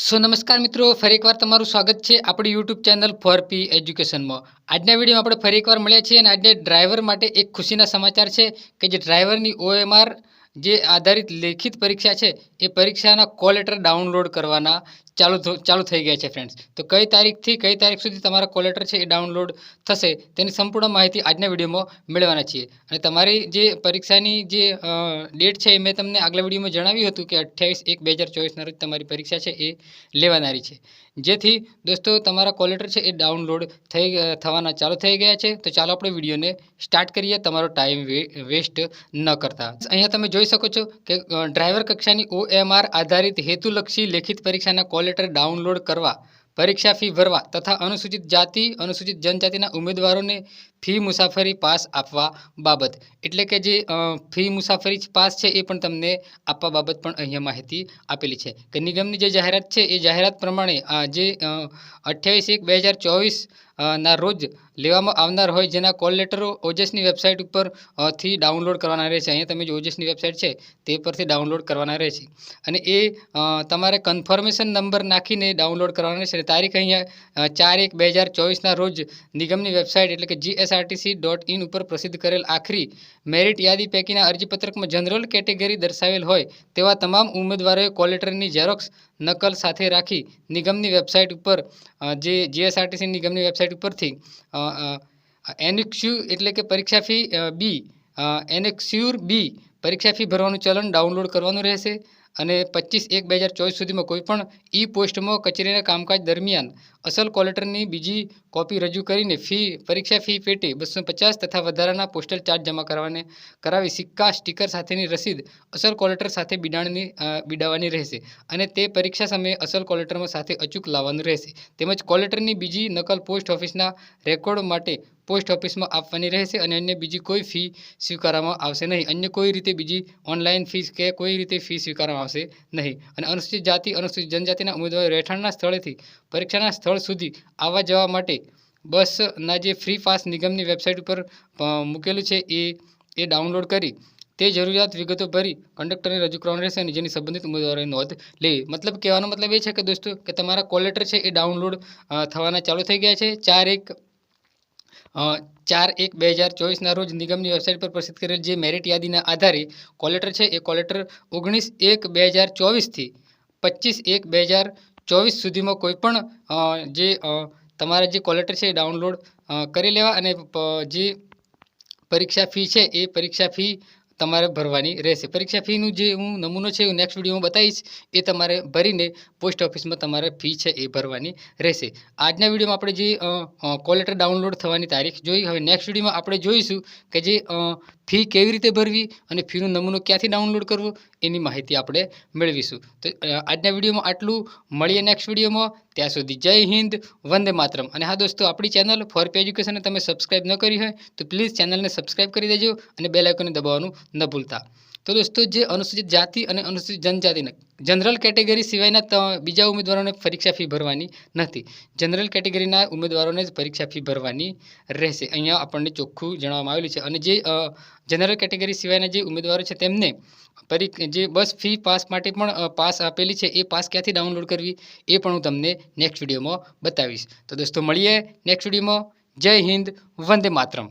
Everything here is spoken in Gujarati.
નમસ્કાર મિત્રો, ફરી એકવાર તમારું સ્વાગત છે આપણી યુટ્યુબ ચેનલ ફોર પી એજ્યુકેશનમાં. આજના વિડીયોમાં આપણે ફરી એકવાર મળ્યા છીએ અને આજે ડ્રાઈવર માટે એક ખુશીના સમાચાર છે કે જે ડ્રાઈવરની OMR જે આધારિત લેખિત પરીક્ષા છે એ પરીક્ષાના કોલ લેટર ડાઉનલોડ કરવાના ચાલુ થઈ ગયા છે ફ્રેન્ડ્સ. તો કઈ તારીખથી કઈ તારીખ સુધી તમારા કોલ લેટર છે એ ડાઉનલોડ થશે તેની સંપૂર્ણ માહિતી આજના વિડીયોમાં મેળવવાના છીએ. અને તમારી જે પરીક્ષાની જે ડેટ છે એ મેં તમને આગલા વિડીયોમાં જણાવ્યું હતું કે 28/1/2024ના રોજ તમારી પરીક્ષા છે એ લેવાનારી છે. જેથી દોસ્તો તમારા કોલ લેટર છે એ ડાઉનલોડ થવાના ચાલુ થઈ ગયા છે. તો ચાલો આપણે વિડીયોને સ્ટાર્ટ કરીએ તમારો ટાઈમ વેસ્ટ ન કરતા. અહીંયા તમે જોઈ શકો છો કે ડ્રાઈવર કક્ષાની OMR આધારિત હેતુલક્ષી લેખિત પરીક્ષાના કોલ લેટર ડાઉનલોડ કરવા, પરીક્ષા ફી ભરવા તથા અનુસૂચિત જાતિ અનુસૂચિત જનજાતિના ઉમેદવારોને ફી મુસાફરી પાસ આપવા બાબત, એટલે કે જે ફી મુસાફરી પાસ છે એ પણ તમને આપવા બાબત પણ અહીંયા માહિતી આપેલી છે. કે નિગમની જે જાહેરાત છે એ જાહેરાત પ્રમાણે જે 28/1/2024 ના રોજ લેવામાં આવનાર હોય જેના કોલ લેટરો ઓજસની વેબસાઇટ ઉપર થી ડાઉનલોડ કરવાના રહેશે. અહીંયા તમે જે ઓજસની વેબસાઇટ છે તે પરથી ડાઉનલોડ કરવાના રહેશે અને એ તમારે કન્ફર્મેશન નંબર નાખીને ડાઉનલોડ કરવાના રહેશે. તારીખ અહીંયા 4/1/2024ના રોજ નિગમની વેબસાઇટ એટલે કે GSRTC.in ઉપર પ્રસિદ્ધ કરેલ આખરી મેરિટ યાદી પૈકીના અરજીપત્રકમાં જનરલ કેટેગરી દર્શાવેલ હોય તેવા તમામ ઉમેદવારોએ કોલ લેટરની ઝેરોક્સ નકલ સાથે રાખી નિગમની વેબસાઇટ ઉપર જે GSRTC નિગમની વેબસાઇટ ઉપરથી એનેક્સ્યુ એટલે કે પરીક્ષા ફી બી એનેક્સ્યુર બી પરીક્ષા ફી ભરવાનું ચલણ ડાઉનલોડ કરવાનું રહેશે. અને 25/1/2024 સુધીમાં કોઈપણ પોસ્ટમાં કચેરીના કામકાજ દરમિયાન અસલ કોલ લેટરની બીજી કોપી રજૂ કરીને પરીક્ષા ફી પેટે 250 તથા વધારાના પોસ્ટલ ચાર્જ જમા કરાવી સિક્કા સ્ટીકર સાથેની રસીદ અસલ કોલ લેટર સાથે બિડાવવાની રહેશે અને તે પરીક્ષા સમયે અસલ કોલ લેટરમાં સાથે અચૂક લાવવાનું રહેશે. તેમજ કોલ લેટરની બીજી નકલ પોસ્ટ ઓફિસના રેકોર્ડ માટે પોસ્ટ ઓફિસમાં આપવાની રહેશે અને અન્ય બીજી કોઈ ફી સ્વીકારવામાં આવશે નહીં. અન્ય કોઈ રીતે બીજી ઓનલાઈન ફીસ કે કોઈ રીતે ફી સ્વીકારવામાં આવશે નહીં. અને અનુસૂચિત જાતિ અનુસૂચિત જનજાતિના ઉમેદવારો રહેઠાણના સ્થળેથી પરીક્ષાના સ્થળ સુધી આવવા જવા માટે બસના જે ફ્રી પાસ નિગમની વેબસાઇટ ઉપર મૂકેલું છે એ ડાઉનલોડ કરી તે જરૂરિયાત વિગતો ભરી કંડક્ટરને રજૂ કરવાનું રહેશે અને જેની સંબંધિત ઉમેદવારોએ નોંધ લેવી. મતલબ કહેવાનો મતલબ એ છે કે દોસ્તો કે તમારા કોલ લેટર છે એ ડાઉનલોડ થવાના ચાલુ થઈ ગયા છે. 4/1/2024ના રોજ નિગમની વેબસાઇટ પર પ્રસિદ્ધ કરેલ જે મેરિટ યાદીના આધારે કોલ લેટર છે એ કોલ લેટર 19/1/2024 થી 25/1/2024 સુધીમાં કોઈપણ જે તમારા જે કોલ લેટર છે એ ડાઉનલોડ કરી લેવા અને જે પરીક્ષા ફી છે એ પરીક્ષા ફી તમારે ભરવાની રહેશે. પરીક્ષા ફીનું જે હું નમૂનો છે હું નેક્સ્ટ વિડીયોમાં બતાવીશ. એ તમારે ભરીને પોસ્ટ ઓફિસમાં તમારે ફી છે એ ભરવાની રહેશે. આજના વિડીયોમાં આપણે જે કોલ લેટર ડાઉનલોડ થવાની તારીખ જોઈ. હવે નેક્સ્ટ વિડીયોમાં આપણે જોઈશું કે જે ફી કેવી રીતે ભરવી અને ફીનો નમૂનો ક્યાંથી ડાઉનલોડ કરવો એની માહિતી આપણે મેળવીશું. તો આજના વિડીયોમાં આટલું. મળીએ નેક્સ્ટ વિડીયોમાં. ત્યાં સુધી જય હિન્દ, વંદે માતરમ. અને હા દોસ્તો, આપણી ચેનલ ફોર પી એજ્યુકેશનને તમે સબસ્ક્રાઈબ ન કરી હોય તો પ્લીઝ ચેનલને સબસ્ક્રાઈબ કરી દેજો અને બેલ આઇકોનને દબાવવાનું ન ભૂલતા. તો દોસ્તો, જે અનુસૂચિત જાતિ અને અનુસૂચિત જનજાતિના જનરલ કેટેગરી સિવાયના બીજા ઉમેદવારોને પરીક્ષા ફી ભરવાની નથી. જનરલ કેટેગરીના ઉમેદવારોને જ પરીક્ષા ફી ભરવાની રહેશે. અહીંયા આપણને ચોખ્ખું જણાવવામાં આવેલું છે. અને જે જનરલ કેટેગરી સિવાયના જે ઉમેદવારો છે તેમને જે બસ ફી પાસ માટે પણ પાસ આપેલી છે એ પાસ ક્યાંથી ડાઉનલોડ કરવી એ પણ હું તમને નેક્સ્ટ વિડીયોમાં બતાવીશ. તો દોસ્તો, મળીએ નેક્સ્ટ વિડીયોમાં. જય હિન્દ, વંદે માતરમ.